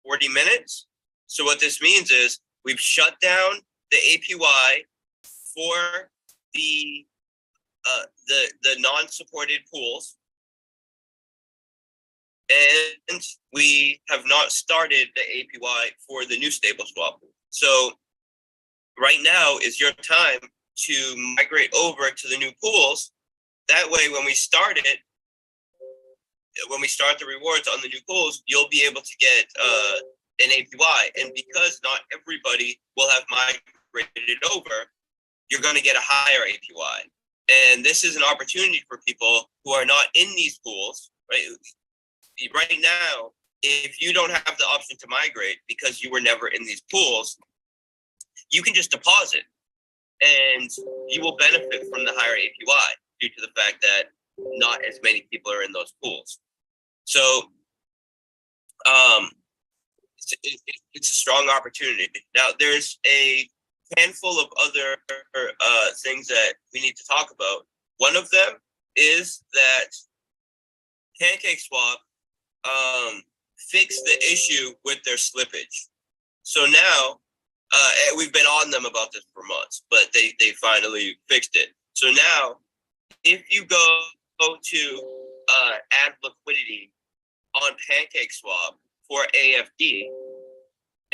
40 minutes. So what this means is we've shut down the APY for the non-supported pools, and we have not started the APY for the new stable swap. So right now is your time to migrate over to the new pools. That way, when we start the rewards on the new pools, you'll be able to get an APY. And because not everybody will have migrated over, you're going to get a higher APY. And this is an opportunity for people who are not in these pools, right? Right now, if you don't have the option to migrate because you were never in these pools, you can just deposit and you will benefit from the higher APY due to the fact that not as many people are in those pools. So it's a strong opportunity. Now, there's a handful of other things that we need to talk about. One of them is that PancakeSwap fixed the issue with their slippage. So now, we've been on them about this for months, but they finally fixed it. So now, if you go to add liquidity on PancakeSwap for AFD,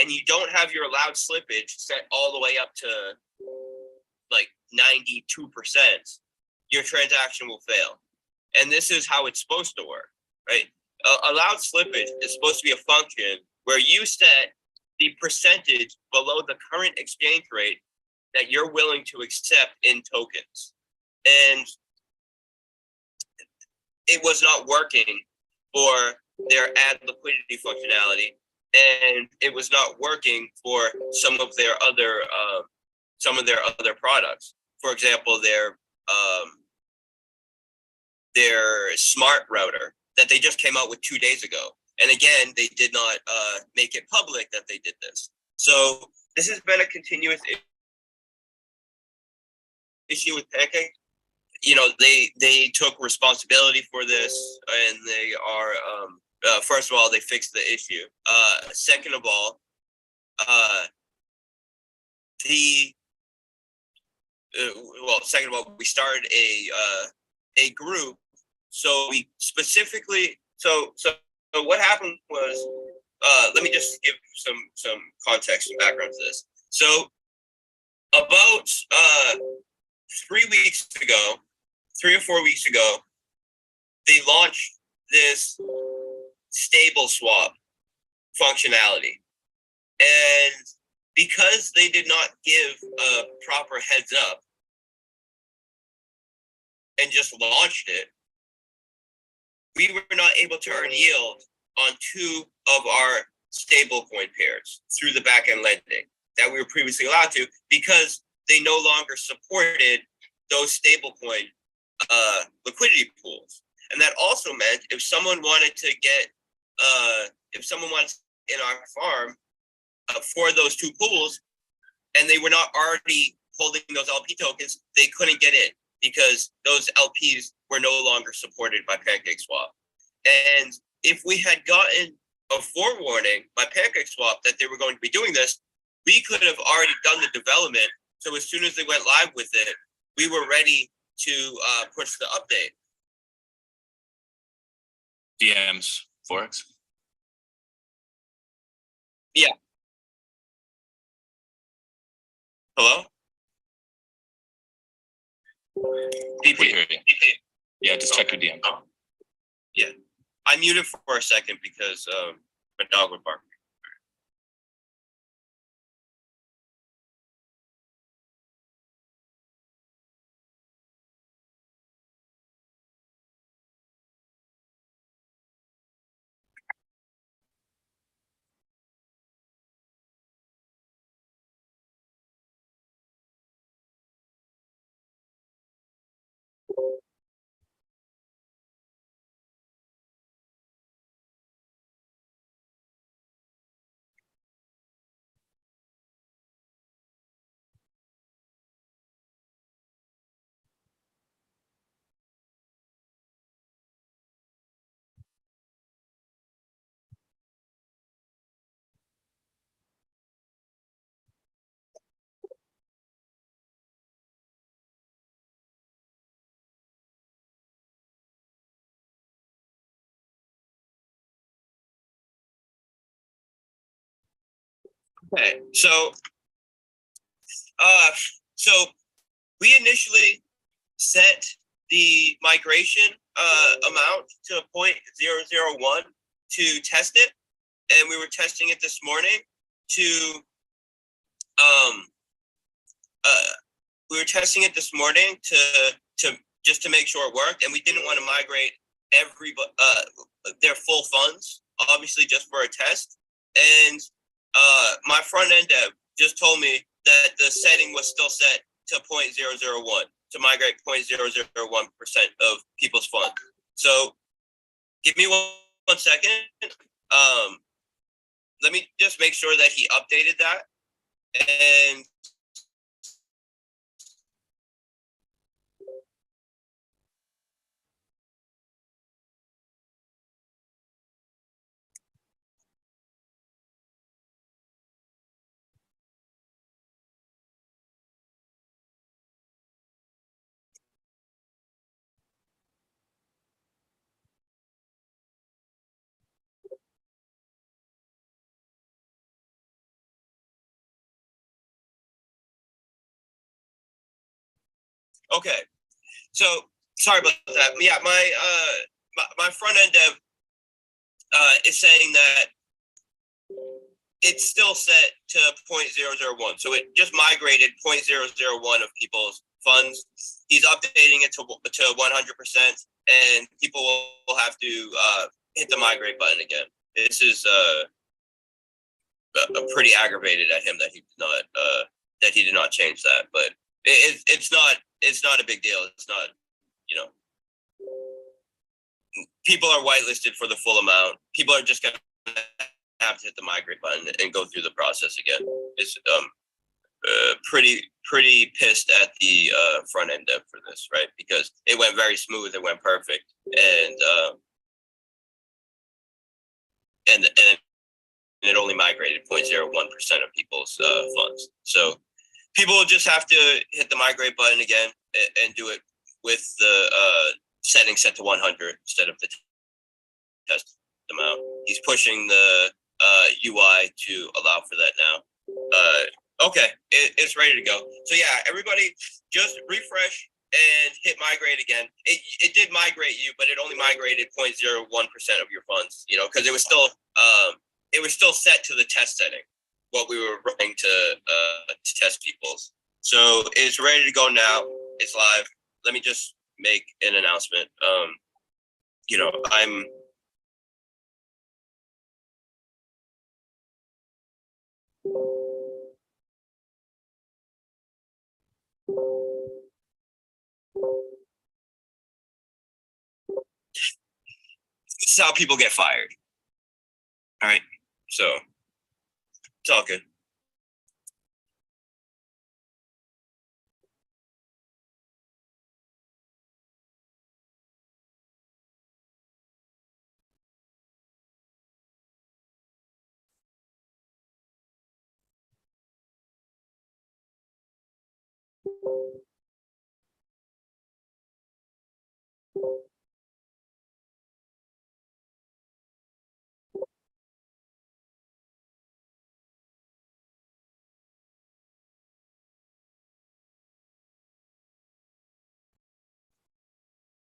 and you don't have your allowed slippage set all the way up to like 92%, your transaction will fail. And this is how it's supposed to work, right? Allowed slippage is supposed to be a function where you set the percentage below the current exchange rate that you're willing to accept in tokens. And it was not working for their add liquidity functionality, and it was not working for some of their other products. For example, their smart router that they just came out with 2 days ago. And again, they did not make it public that they did this. So this has been a continuous issue with Pancake. You know, they took responsibility for this, and they are first of all, they fixed the issue. Second of all, we started a group. So we specifically so what happened was, let me just give some context and background to this. So about 3 or 4 weeks ago, they launched this stable swap functionality. And because they did not give a proper heads up and just launched it, we were not able to earn yield on 2 of our stablecoin pairs through the backend lending that we were previously allowed to, because they no longer supported those stablecoin liquidity pools. And that also meant if someone wanted to get in our farm for those 2 pools, and they were not already holding those LP tokens, they couldn't get in because those LPs were no longer supported by PancakeSwap. And if we had gotten a forewarning by PancakeSwap that they were going to be doing this, we could have already done the development. So as soon as they went live with it, we were ready to push the update. DMs, forex? Yeah. Hello? DP. Yeah, just check your DM. Oh. Yeah. I muted for a second because my dog would bark. Okay, uh, so we initially set the migration amount to 0.001 to test it, and we were testing it this morning to um we were testing it this morning to just to make sure it worked, and we didn't want to migrate their full funds, obviously just for a test. And my front end dev just told me that the setting was still set to 0.001 to migrate 0.001% of people's funds. So give me one second. Let me just make sure that he updated that. And okay, so sorry about that. Yeah, my front end dev is saying that it's still set to 0.001. So it just migrated 0.001 of people's funds. He's updating it to 100%, and people will have to hit the migrate button again. This is pretty aggravated at him that he did not change that, but it's not a big deal. It's not, you know, people are whitelisted for the full amount. People are just gonna have to hit the migrate button and go through the process again. It's pretty pissed at the front end dev for this, right? Because it went very smooth, it went perfect, and it only migrated 0.01% of people's funds. So people will just have to hit the migrate button again and do it with the setting set to 100 instead of the test amount. He's pushing the UI to allow for that now. Okay, it's ready to go. So yeah, everybody just refresh and hit migrate again. It did migrate you, but it only migrated 0.01% of your funds, you know, because it was still set to the test setting, what we were running to test people's. So it's ready to go now. It's live. Let me just make an announcement. You know, this is how people get fired. All right. So it's all good.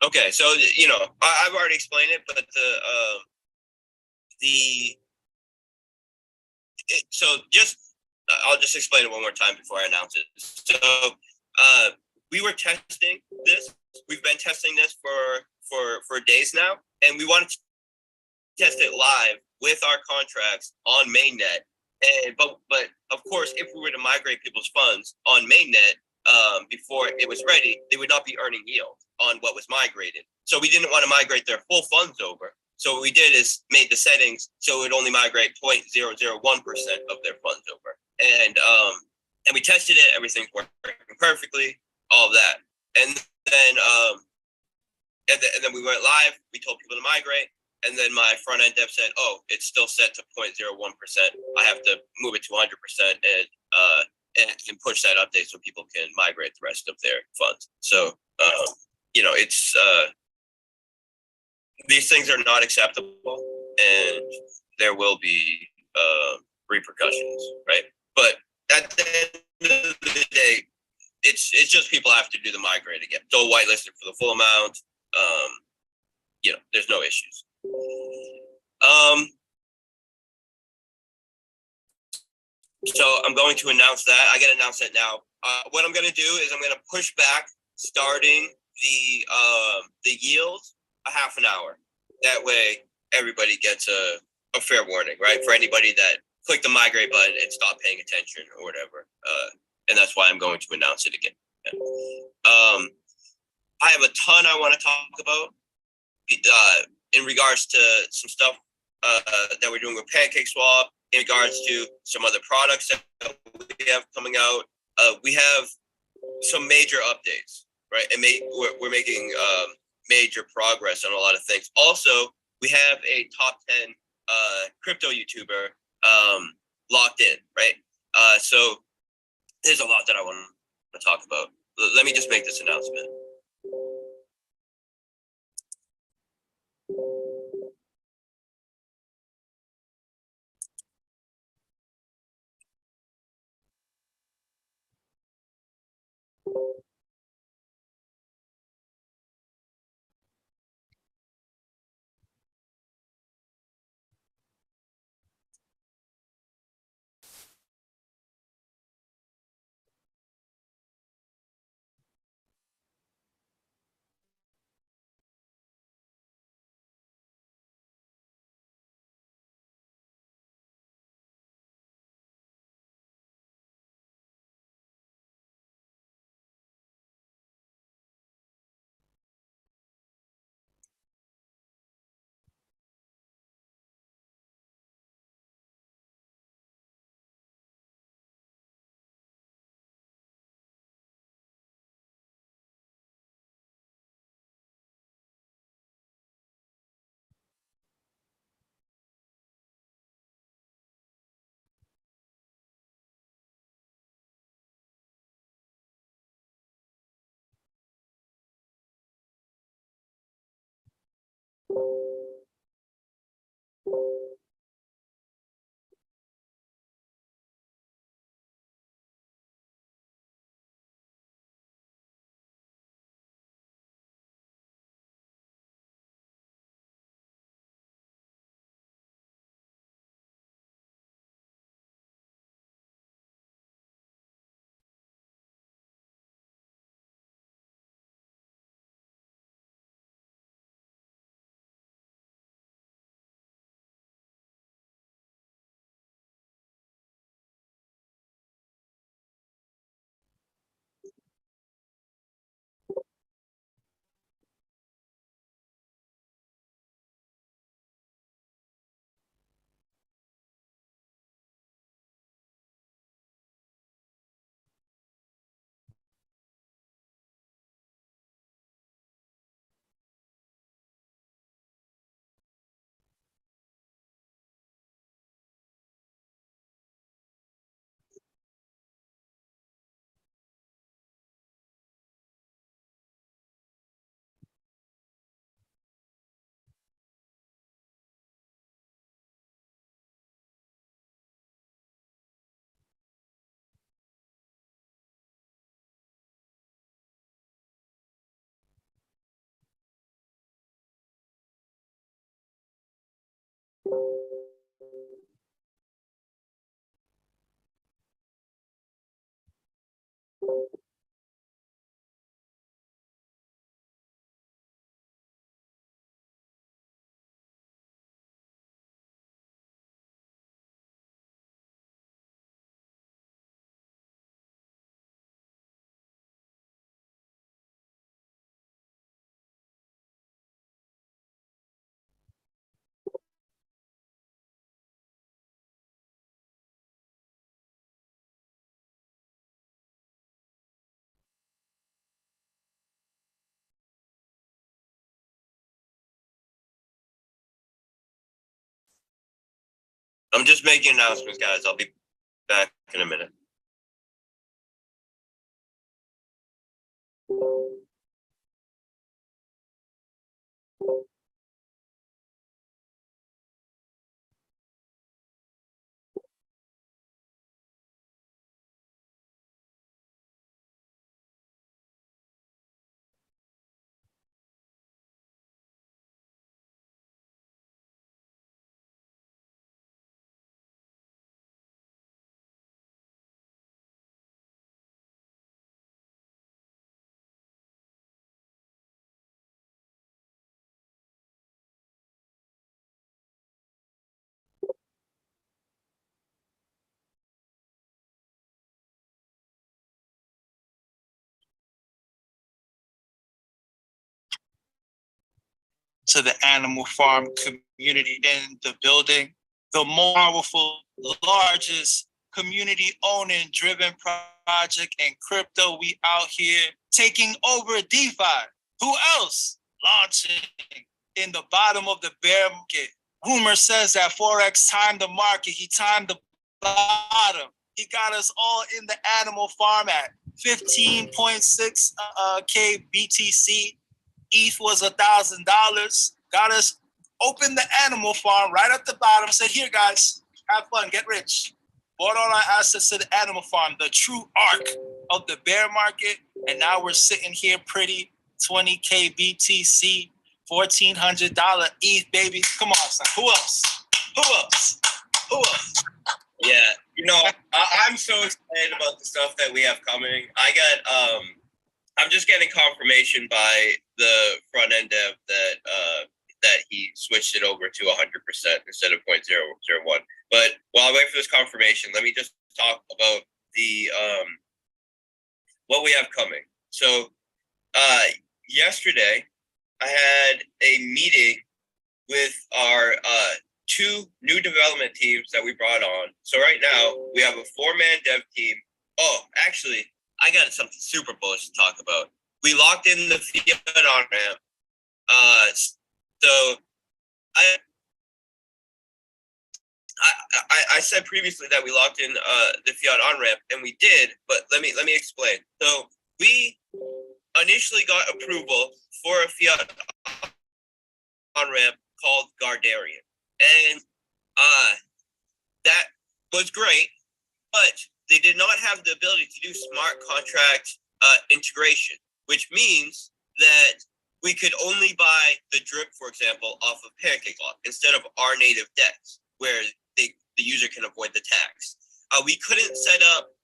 Okay, so you know, I've already explained it, but I'll just explain it one more time before I announce it. So we were testing this. We've been testing this for days now, and we wanted to test it live with our contracts on mainnet. And but of course, if we were to migrate people's funds on mainnet before it was ready, they would not be earning yield on what was migrated. So we didn't want to migrate their full funds over. So what we did is made the settings so it would only migrate 0.001% of their funds over. And we tested it, everything's working perfectly, all of that. And then and then we went live, we told people to migrate, and then my front end dev said, oh, it's still set to 0.01%. I have to move it to 100% and push that update so people can migrate the rest of their funds. So you know, it's these things are not acceptable, and there will be repercussions, right? But at the end of the day, it's just people have to do the migrate again. So whitelisted for the full amount. There's no issues. So I'm going to announce that. I got to announce that now. What I'm going to do is I'm going to push back starting the yield a half an hour. That way, everybody gets a fair warning, right? For anybody that clicked the migrate button and stopped paying attention or whatever. And that's why I'm going to announce it again. I have a ton I want to talk about in regards to some stuff that we're doing with PancakeSwap, in regards to some other products that we have coming out. We have some major updates, right? And we're making major progress on a lot of things. Also, we have a top 10 crypto YouTuber locked in, right? So there's a lot that I want to talk about. Let me just make this announcement. I'm just making announcements, guys. I'll be back in a minute. to the Animal Farm community in the building. The most powerful, largest community-owning driven project in crypto. We out here taking over DeFi. Who else launching in the bottom of the bear market? Rumor says that forex timed the market. He timed the bottom. He got us all in the Animal Farm at 15.6 K BTC. ETH was $1,000. Got us open the Animal Farm right at the bottom. Said, here guys, have fun, get rich. Bought all our assets to the Animal Farm, the true arc of the bear market. And now we're sitting here pretty, 20K BTC, $1,400 ETH, baby. Come on, son. Who else? Who else? Who else? Yeah, you know, I'm so excited about the stuff that we have coming. I'm just getting confirmation by the front end dev that he switched it over to 100% instead of 0.001. But while I wait for this confirmation, let me just talk about the what we have coming. So yesterday, I had a meeting with our two new development teams that we brought on. So right now, we have a 4-man dev team. Oh, actually, I got something super bullish to talk about. We locked in the fiat on-ramp. So I said previously that we locked in the fiat on-ramp, and we did, but let me explain. So we initially got approval for a fiat on-ramp called Gardarian. And that was great, but they did not have the ability to do smart contract integration, which means that we could only buy the drip, for example, off of PancakeLock instead of our native DEX, where the user can avoid the tax. We couldn't set up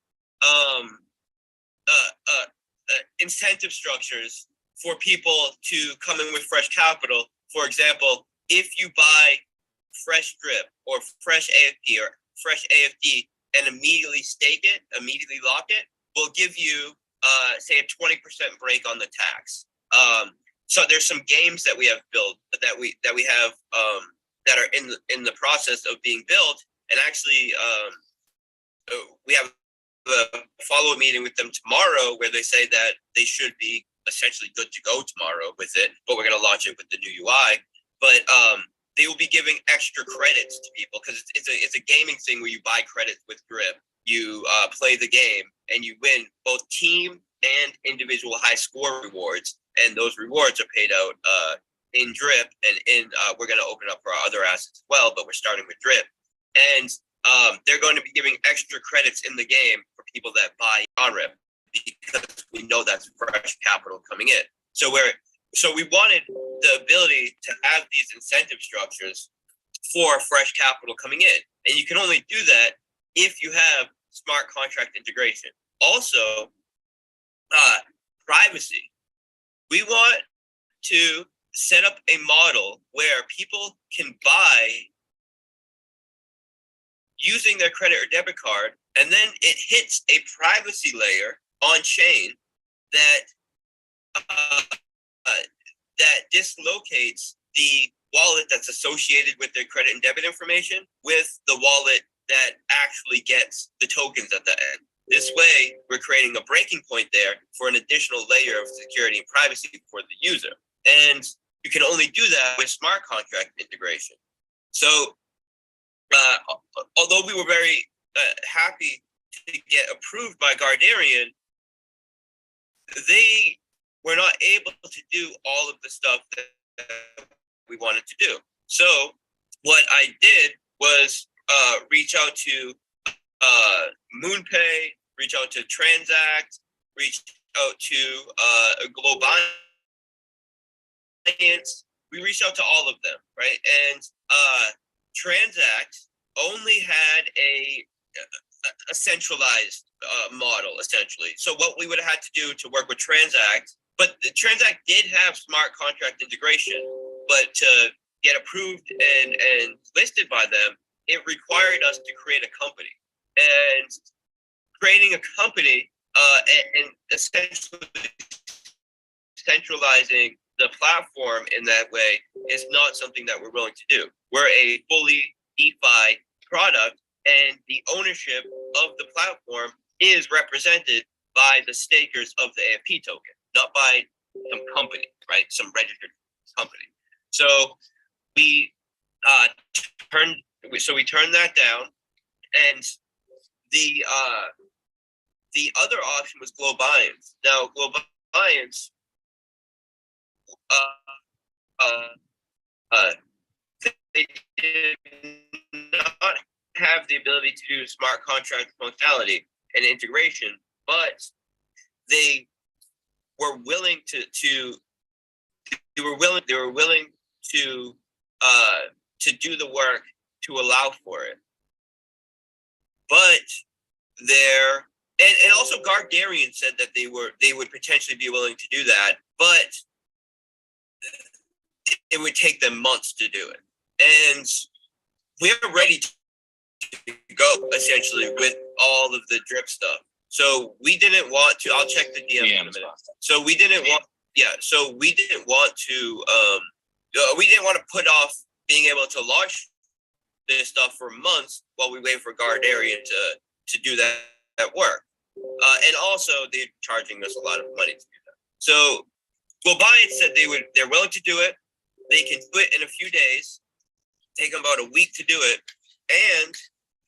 incentive structures for people to come in with fresh capital. For example, if you buy fresh drip or fresh AFP or fresh AFD and immediately stake it, immediately lock it, we'll give you say a 20% break on the tax. So there's some games that we have built that we have that are in the process of being built, and actually we have a follow-up meeting with them tomorrow where they say that they should be essentially good to go tomorrow with it, but we're going to launch it with the new UI. But they will be giving extra credits to people because it's a gaming thing where you buy credits with drip. You play the game and you win both team and individual high score rewards, and those rewards are paid out in drip, and we're going to open up for our other assets as well, but we're starting with drip. And they're going to be giving extra credits in the game for people that buy on-ramp because we know that's fresh capital coming in. So we wanted the ability to have these incentive structures for fresh capital coming in. And you can only do that if you have smart contract integration. Also, privacy. We want to set up a model where people can buy using their credit or debit card, and then it hits a privacy layer on chain that that dislocates the wallet that's associated with their credit and debit information with the wallet that actually gets the tokens at the end. This way, we're creating a breaking point there for an additional layer of security and privacy for the user. And you can only do that with smart contract integration. So although we were very happy to get approved by Gardarian, they were not able to do all of the stuff that we wanted to do. So what I did was reach out to MoonPay, reach out to Transact, reach out to Globant. We reached out to all of them, right? And Transact only had a centralized model, essentially. So what we would have had to do to work with Transact, but the Transact did have smart contract integration, but to get approved and listed by them, it required us to create a company. And creating a company and essentially centralizing the platform in that way is not something that we're willing to do. We're a fully DeFi product, and the ownership of the platform is represented by the stakers of the AFP token, not by some company, right? Some registered company. So we turned that down, and the other option was Globians. Now Globians, they did not have the ability to do smart contract functionality and integration, but they were willing to do the work to allow for it. But and also Gargarian said that they would potentially be willing to do that, but it would take them months to do it. And we're ready to go essentially with all of the drip stuff. So we didn't want to. I'll check the DM in a minute. So we didn't want. Yeah. So we didn't want to. We didn't want to put off being able to launch this stuff for months while we wait for Gardarian to do that work. And also they're charging us a lot of money to do that. So Globian said they're willing to do it. They can do it in a few days. Take them about a week to do it, and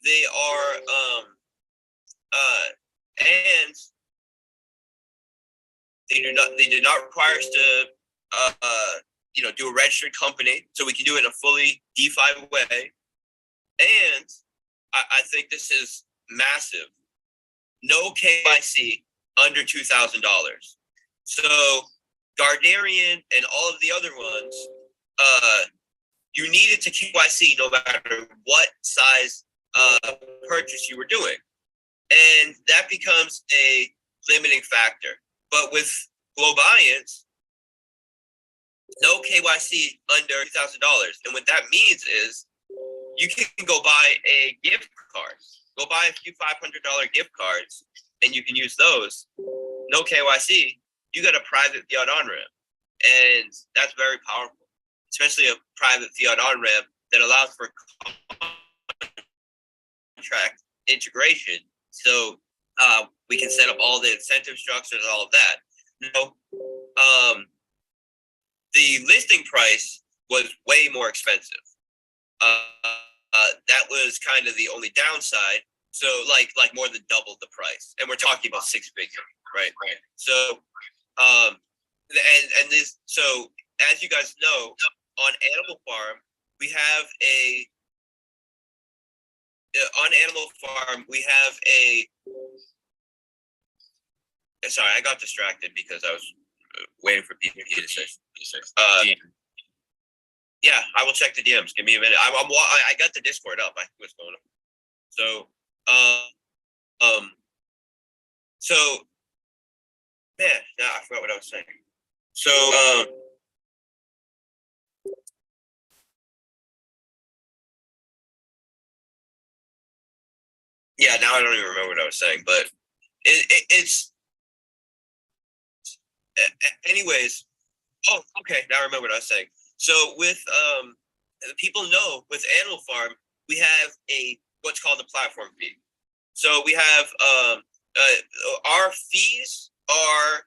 they are and they did not require us to do a registered company, so we can do it in a fully DeFi way. And I think this is massive. No KYC under $2,000. So Gardarian and all of the other ones, you needed to KYC no matter what size purchase you were doing. And that becomes a limiting factor. But with Globians, no KYC under $2,000. And what that means is you can go buy a gift card. Go buy a few $500 gift cards, and you can use those. No KYC, you got a private fiat on-ramp. And that's very powerful, especially a private fiat on-ramp that allows for contract integration. So we can set up all the incentive structures and all of that. Now, the listing price was way more expensive. That was kind of the only downside. So like more than double the price, and we're talking about 6 figures, right? So and this, so as you guys know, on Animalfarm we have sorry, I got distracted because I was waiting for people to say. Yeah, I will check the DMs. Give me a minute. I got the Discord up. I think what's going on. So, man, yeah, I forgot what I was saying. So, yeah, now I don't even remember what I was saying, but it's anyways. Oh, okay, now I remember what I was saying. So with people know with Animalfarm, we have what's called a platform fee. So we have our fees are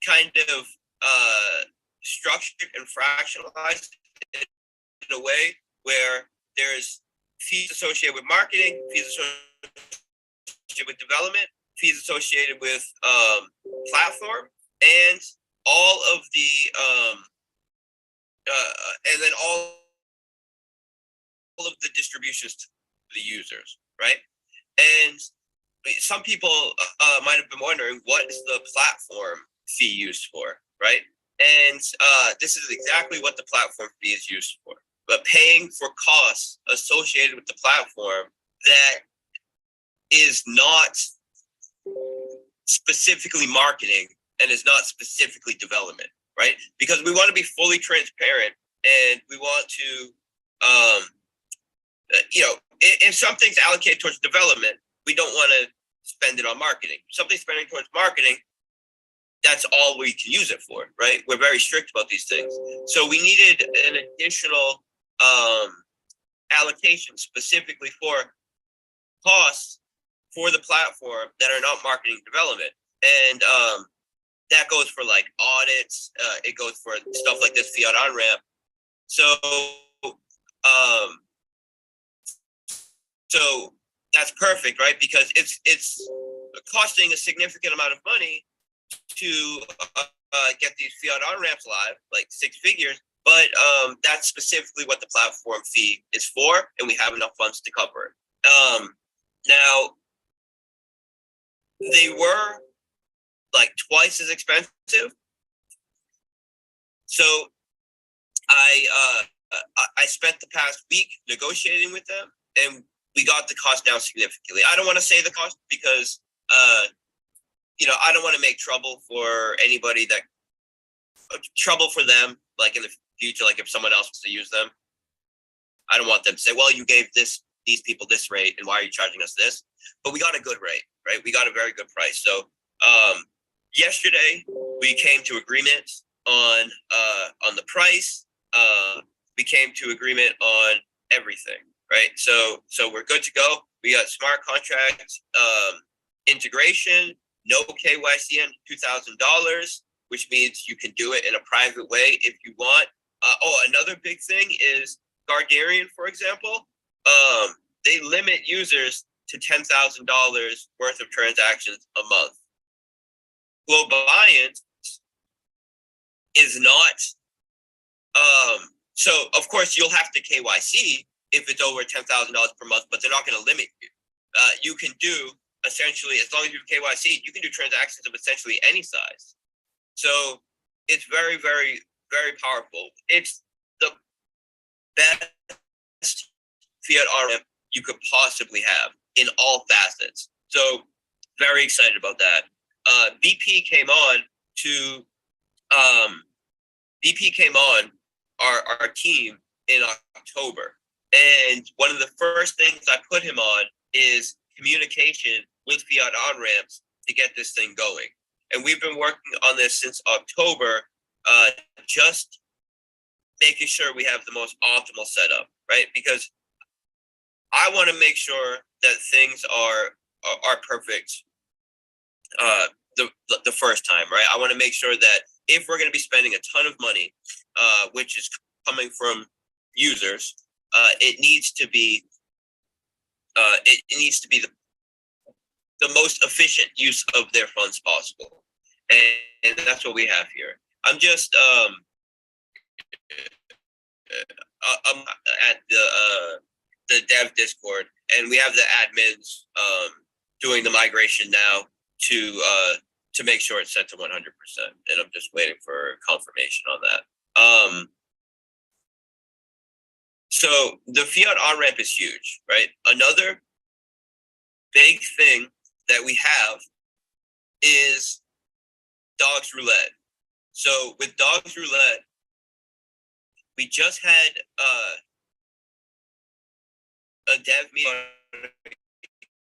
kind of structured and fractionalized in a way where there's fees associated with marketing, fees associated with development, fees associated with platform, and all of the and then all of the distributions to the users, right? And some people might have been wondering, what is the platform fee used for, right? And this is exactly what the platform fee is used for. But paying for costs associated with the platform that is not specifically marketing and is not specifically development, right? Because we want to be fully transparent, and we want to, if something's allocated towards development, we don't want to spend it on marketing. If something's spending towards marketing, that's all we can use it for, right? We're very strict about these things. So we needed an additional allocation specifically for costs for the platform that are not marketing development. And that goes for like audits. It goes for stuff like this fiat on ramp. So so that's perfect, right? Because it's costing a significant amount of money to get these fiat on ramps live, like 6 figures. But that's specifically what the platform fee is for, and we have enough funds to cover it. Now, they were like twice as expensive. So I spent the past week negotiating with them, and we got the cost down significantly. I don't want to say the cost because I don't want to make trouble for anybody trouble for them, like in the future, like if someone else wants to use them. I don't want them to say, well, you gave these people this rate, and why are you charging us this? But we got a good rate, right? We got a very good price. So yesterday we came to agreement on the price. We came to agreement on everything, right? So we're good to go. We got smart contract integration, no KYC and $2,000, which means you can do it in a private way if you want. Another big thing is Gardarian, for example. They limit users to $10,000 worth of transactions a month. Globiant is not. So of course you'll have to KYC if it's over $10,000 per month, but they're not going to limit you. You can do essentially, as long as you have KYC, you can do transactions of essentially any size. So it's very, very, very powerful. It's the best fiat on-ramp you could possibly have in all facets. So very excited about that. BP came on our team in October. And one of the first things I put him on is communication with fiat on-ramps to get this thing going. And we've been working on this since October, just making sure we have the most optimal setup, right? Because I want to make sure that things are perfect the first time, right? I want to make sure that if we're going to be spending a ton of money, which is coming from users, it needs to be the most efficient use of their funds possible, and that's what we have here. I'm just I'm at the dev Discord, and we have the admins doing the migration now to make sure it's set to 100%, and I'm just waiting for confirmation on that. So the fiat on-ramp is huge, right? Another big thing that we have is Dogs Roulette. So with Dogs Roulette, we just had a dev meeting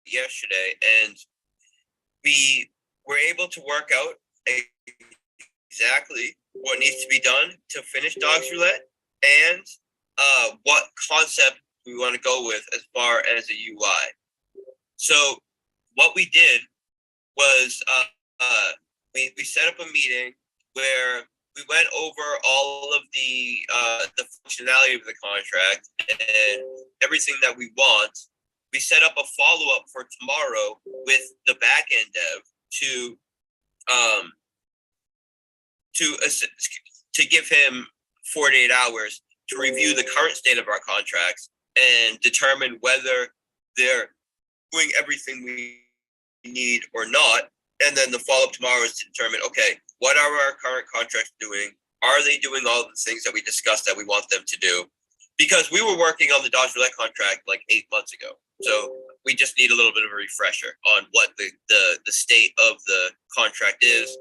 yesterday, and we were able to work out exactly what needs to be done to finish Dogs Roulette and what concept we want to go with as far as a UI. So what we did was we set up a meeting where we went over all of the functionality of the contract and everything that we want. We set up a follow-up for tomorrow with the back-end dev to give him 48 hours to review the current state of our contracts and determine whether they're doing everything we need or not. And then the follow-up tomorrow is to determine, okay, what are our current contracts doing? Are they doing all the things that we discussed that we want them to do? Because we were working on the Dodge Roulette contract like 8 months ago. So we just need a little bit of a refresher on what the state of the contract is,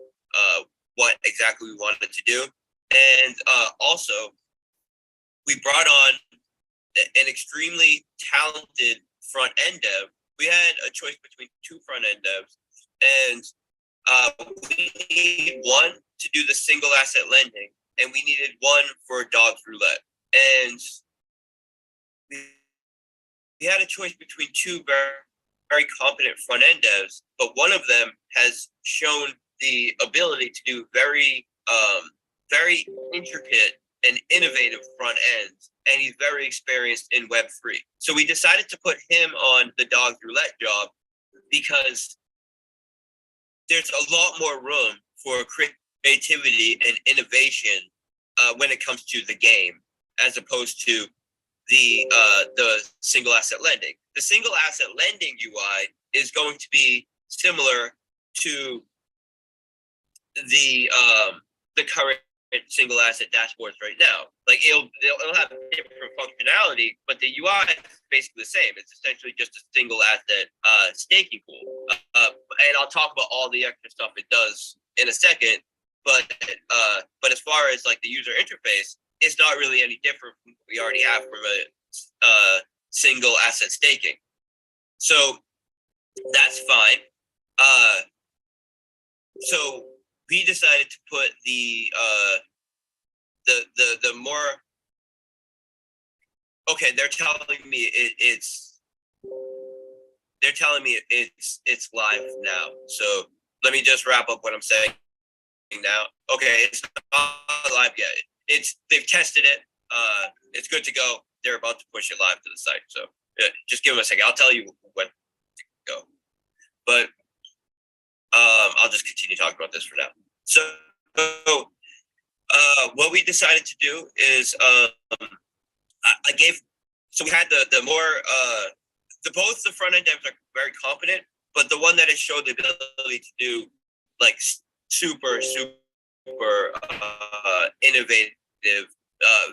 what exactly we wanted to do. And also, we brought on an extremely talented front-end dev. We had a choice between 2 front-end devs, and we need one to do the single asset lending, and we needed one for dogs roulette. And we had a choice between two very competent front end devs, but one of them has shown the ability to do very intricate and innovative front ends, and he's very experienced in Web3. So we decided to put him on the dogs roulette job because there's a lot more room for creativity and innovation when it comes to the game, as opposed to the single asset lending. The single asset lending UI is going to be similar to the current single asset dashboards right now. Like it'll have different functionality, but the UI is basically the same. It's essentially just a single asset staking pool. And I'll talk about all the extra stuff it does in a second. But as far as like the user interface, it's not really any different from what we already have from a single asset staking. So that's fine. So we decided to put the more, okay, they're telling me it's live now. So let me just wrap up what I'm saying now. Okay, it's not live yet. They've tested it. It's good to go. They're about to push it live to the site. So just give them a second. I'll tell you when to go. But I'll just continue talking about this for now. So what we decided to do is so we had the more both the front end devs are very competent, but the one that has showed the ability to do like super innovative,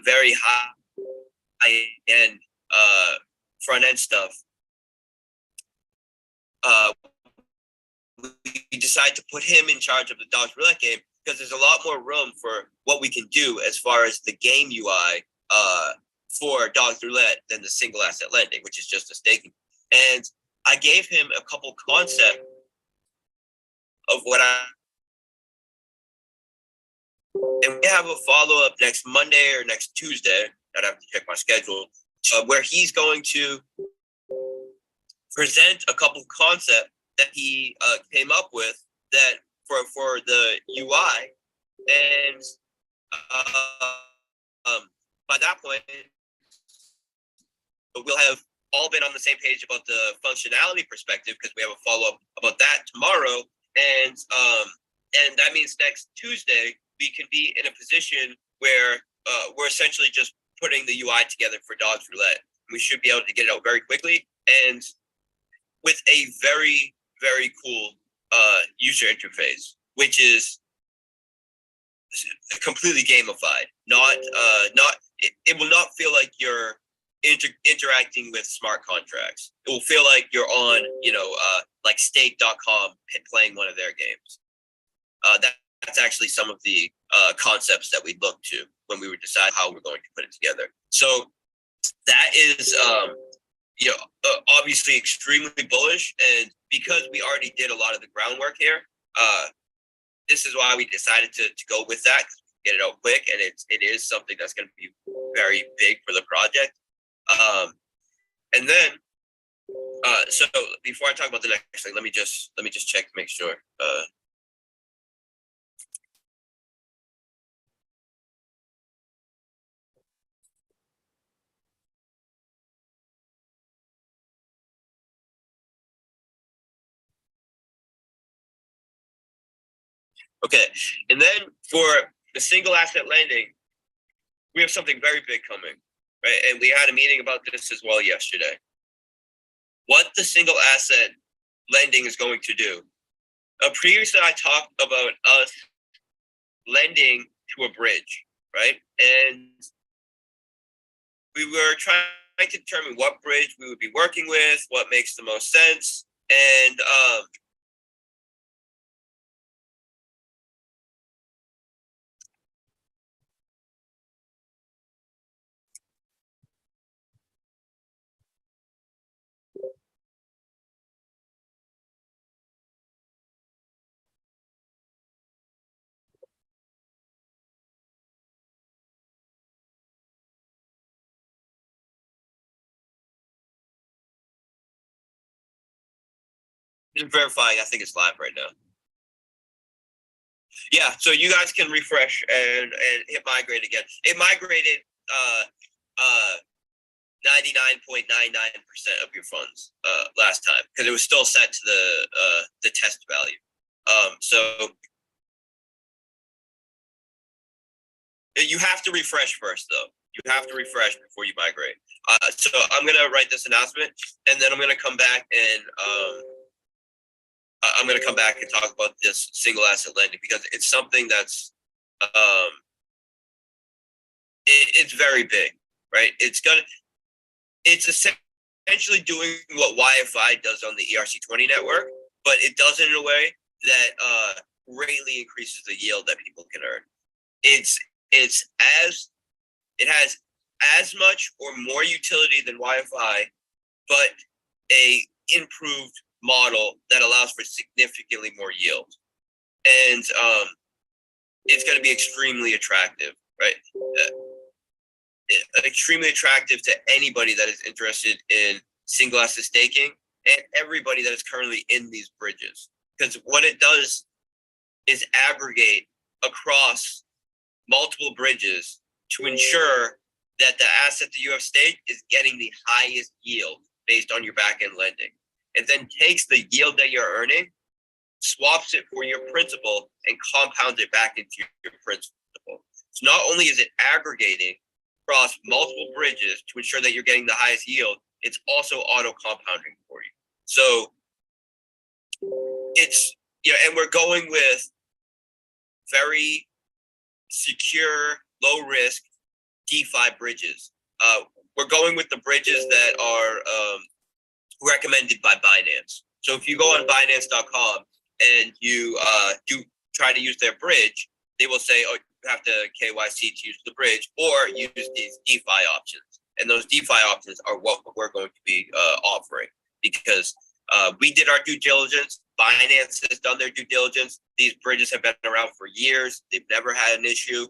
very high end front end stuff. We decided to put him in charge of the dogs roulette game because there's a lot more room for what we can do as far as the game UI for dogs roulette than the single asset lending, which is just a staking. And I gave him a couple concepts of what and we have a follow-up next Monday or next Tuesday. I'd have to check my schedule, where he's going to present a couple of concepts that he came up with that for the UI, and by that point, we'll have all been on the same page about the functionality perspective because we have a follow-up about that tomorrow, and that means next Tuesday we can be in a position where we're essentially just putting the UI together for dogs roulette. We should be able to get it out very quickly and with a very cool user interface, which is completely gamified. It will not feel like you're interacting with smart contracts. It will feel like you're on, like stake.com playing one of their games. That's actually some of the concepts that we looked to when we were deciding how we're going to put it together. So that is, obviously extremely bullish. And because we already did a lot of the groundwork here, this is why we decided to go with that, get it out quick. And it is something that's going to be very big for the project. And then, so before I talk about the next thing, let me just check to make sure. Okay, and then for the single asset lending, we have something very big coming, right? And we had a meeting about this as well yesterday. What the single asset lending is going to do. Previously, I talked about us lending to a bridge, right? And we were trying to determine what bridge we would be working with, what makes the most sense, and Just verifying. I think it's live right now. Yeah, so you guys can refresh and hit migrate again. It migrated 99.99% of your funds last time because it was still set to the test value. So you have to refresh first, though. You have to refresh before you migrate. So I'm gonna write this announcement, and then I'm gonna come back and talk about this single asset lending because it's something that's it's very big, right? It's essentially doing what YFI does on the ERC20 network, but it does it in a way that greatly increases the yield that people can earn. It has as much or more utility than YFI, but a improved model that allows for significantly more yield, and it's going to be extremely attractive, right? Extremely attractive to anybody that is interested in single asset staking and everybody that is currently in these bridges, because what it does is aggregate across multiple bridges to ensure that the asset that you have staked is getting the highest yield based on your back-end lending, and then takes the yield that you're earning, swaps it for your principal, and compounds it back into your principal. So not only is it aggregating across multiple bridges to ensure that you're getting the highest yield, it's also auto compounding for you. So it's, and we're going with very secure, low risk DeFi bridges. We're going with the bridges that are recommended by Binance. So if you go on Binance.com and you do try to use their bridge, they will say, oh, you have to KYC to use the bridge or use these DeFi options. And those DeFi options are what we're going to be offering because we did our due diligence. Binance has done their due diligence. These bridges have been around for years. They've never had an issue.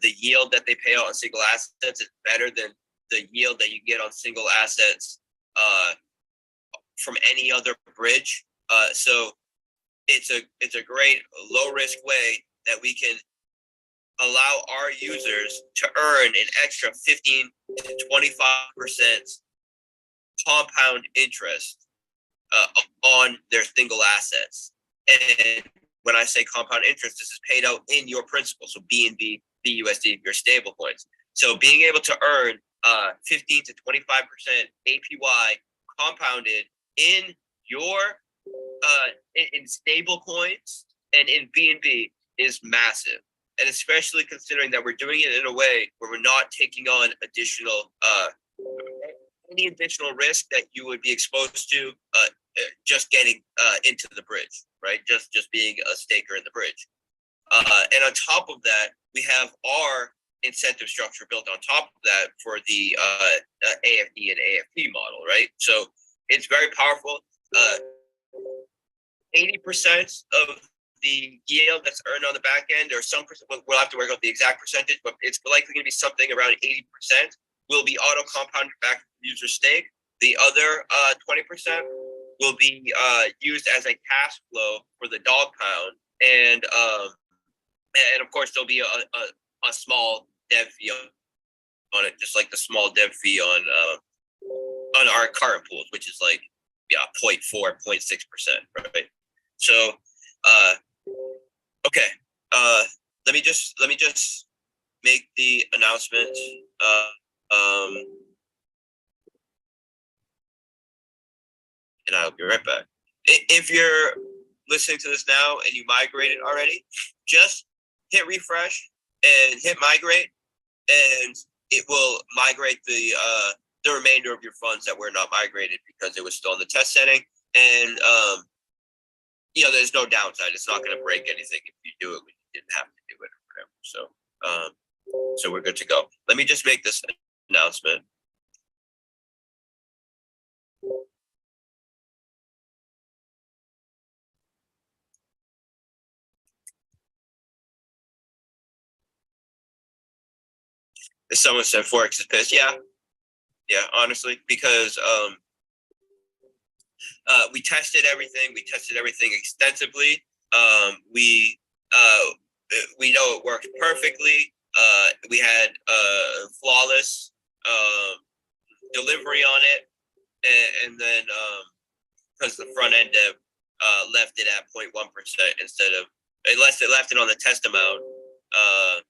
The yield that they pay out on single assets is better than the yield that you get on single assets from any other bridge. So it's a great low risk way that we can allow our users to earn an extra 15 to 25% compound interest on their single assets. And when I say compound interest, this is paid out in your principal. So BNB, BUSD, your stable coins. So being able to earn 15 to 25% APY compounded in your in stable coins and in BNB is massive. And especially considering that we're doing it in a way where we're not taking on any additional risk that you would be exposed to just getting into the bridge, right? Just being a staker in the bridge. And on top of that, we have our incentive structure built on top of that for the AFD and AFP model, right? So it's very powerful. 80% of the yield that's earned on the back end, or some percent, we'll have to work out the exact percentage, but it's likely going to be something around 80% will be auto compounded back to the user stake. The other 20% will be used as a cash flow for the dog pound, and of course there'll be a small dev fee on it, just like the small dev fee on our current pools, which is like 0.4, 0.6%, right? So okay, let me just make the announcement. And I'll be right back. If you're listening to this now and you migrated already, just hit refresh and hit migrate, and it will migrate the remainder of your funds that were not migrated because it was still in the test setting. And there's no downside. It's not going to break anything if you do it when you didn't have to do it or whatever. So we're good to go. Let me just make this announcement. Someone said forex is pissed. Yeah, honestly, because we tested everything. We tested everything extensively. We know it worked perfectly. We had flawless delivery on it, and then because the front end dev left it at 0.1% instead of unless it left it on the test amount.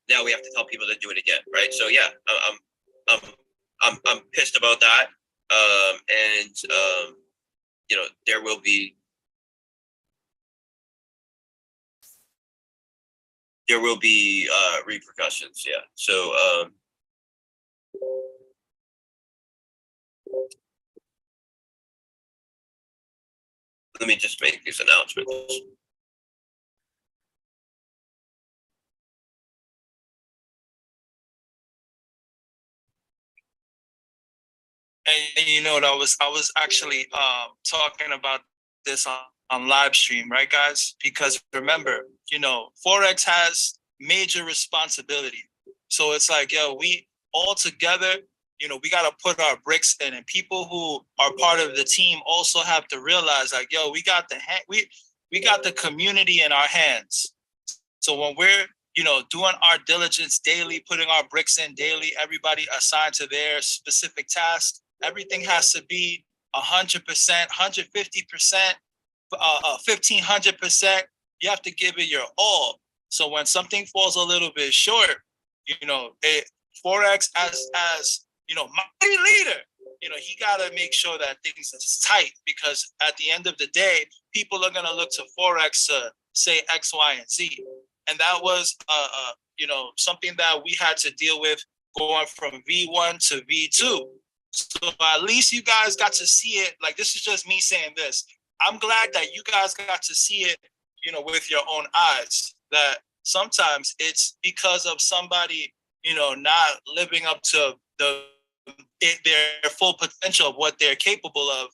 Now we have to tell people to do it again, right? So yeah, I'm pissed about that, and there will be repercussions. Yeah. So let me just make these announcements. And you know what, I was actually talking about this on live stream, right, guys? Because remember, forex has major responsibility. So it's like, yo, we all together, we got to put our bricks in, and people who are part of the team also have to realize, like, yo, we got the community in our hands. So when we're doing our diligence daily, putting our bricks in daily, everybody assigned to their specific task, everything has to be 100%, 150%, 1,500%. You have to give it your all. So when something falls a little bit short, forex as mighty leader, he got to make sure that things is tight, because at the end of the day, people are going to look to forex to say X, Y, and Z. And that was something that we had to deal with going from V1 to V2. So at least you guys got to see it. Like, this is just me saying this. I'm glad that you guys got to see it, with your own eyes, that sometimes it's because of somebody, not living up to their full potential of what they're capable of,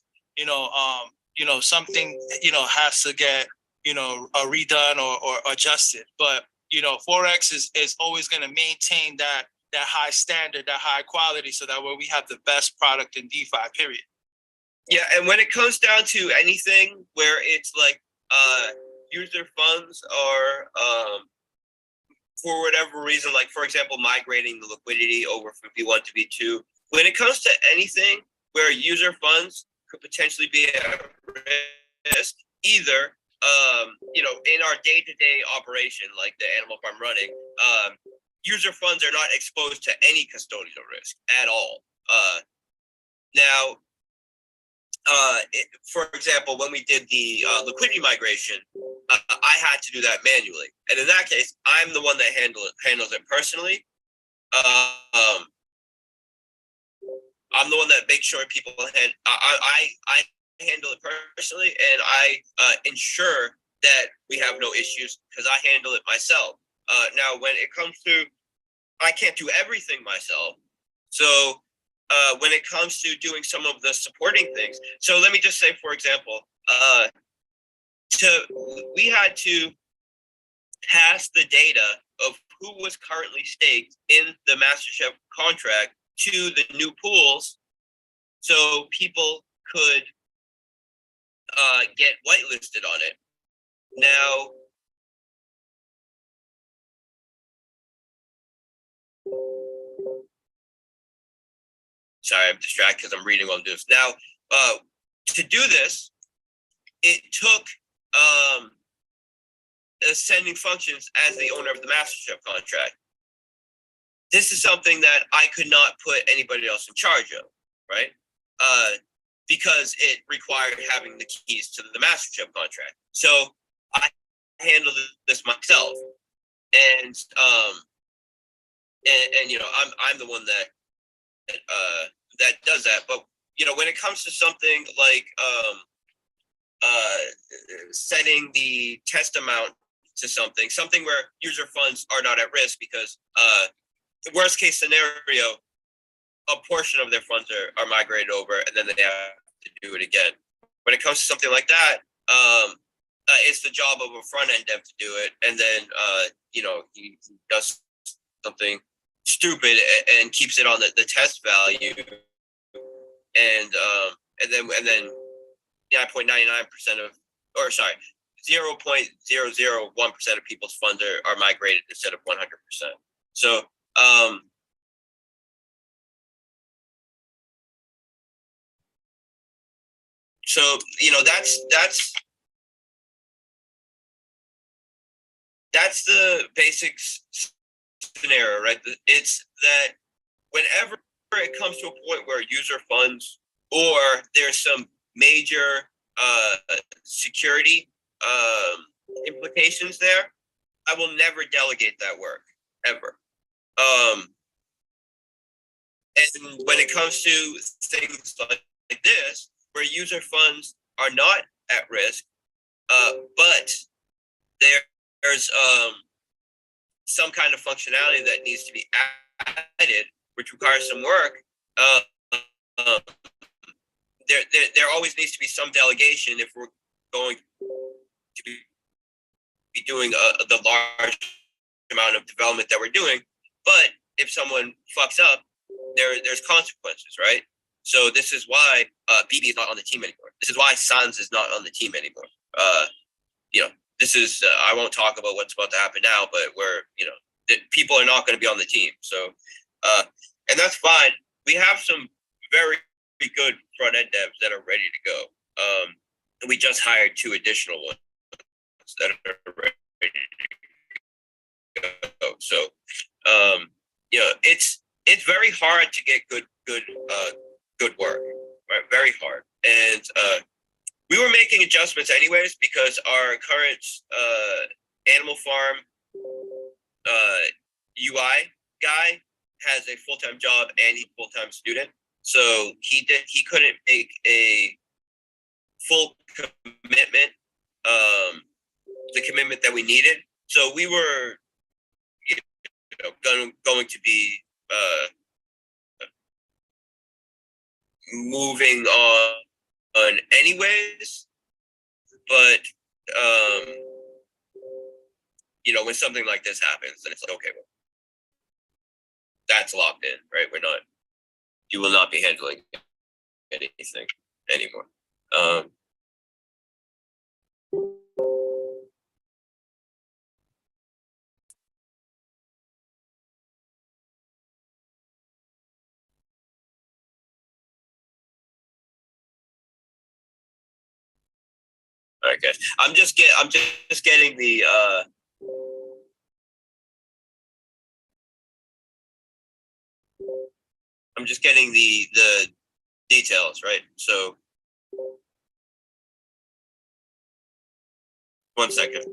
something, has to get, redone or adjusted. But, forex is always going to maintain that high standard, that high quality, so that way we have the best product in DeFi, period. Yeah, and when it comes down to anything where it's like user funds are for whatever reason, like for example, migrating the liquidity over from V1 to V2, when it comes to anything where user funds could potentially be at risk, either in our day-to-day operation, like the Animalfarm running, user funds are not exposed to any custodial risk at all. Now, for example, when we did the liquidity migration, I had to do that manually, and in that case, I'm the one that handles it personally. I'm the one that makes sure people I handle it personally, and I ensure that we have no issues because I handle it myself. Now, when it comes to, I can't do everything myself, so when it comes to doing some of the supporting things, so let me just say, for example, we had to pass the data of who was currently staked in the MasterChef contract to the new pools, so people could get whitelisted on it. Now, sorry, I'm distracted because I'm reading on this. Now, to do this, it took sending functions as the owner of the MasterChef contract. This is something that I could not put anybody else in charge of, right? Because it required having the keys to the MasterChef contract. So I handled this myself, and I'm the one that does that. But when it comes to something like setting the test amount to something where user funds are not at risk, because the worst case scenario, a portion of their funds are migrated over, and then they have to do it again. When it comes to something like that, it's the job of a front end dev to do it, and then he does something stupid and keeps it on the test value, and then 9.99% of, or sorry, 0.001% of people's funds are migrated instead of 100%. So, that's the basic scenario, right? It's that whenever it comes to a point where user funds or there's some major security implications there, I will never delegate that work ever. And when it comes to things like this, where user funds are not at risk, but there's some kind of functionality that needs to be added, which requires some work, there always needs to be some delegation if we're going to be doing the large amount of development that we're doing. But if someone fucks up, there's consequences, right? So this is why BB is not on the team anymore. This is why Sans is not on the team anymore. This is I won't talk about what's about to happen now, but people are not going to be on the team. So, and that's fine. We have some very good front end devs that are ready to go. And we just hired 2 additional ones that are ready to go. So, it's very hard to get good work, right? Very hard. And we were making adjustments anyways because our current Animalfarm UI guy has a full-time job and he's a full-time student. So he couldn't make a full commitment, the commitment that we needed. So we were going to be moving on anyways, but when something like this happens, then it's like, okay, well, that's locked in, right? You will not be handling anything anymore. All right, guys. I'm just getting the details, right? So 1 second.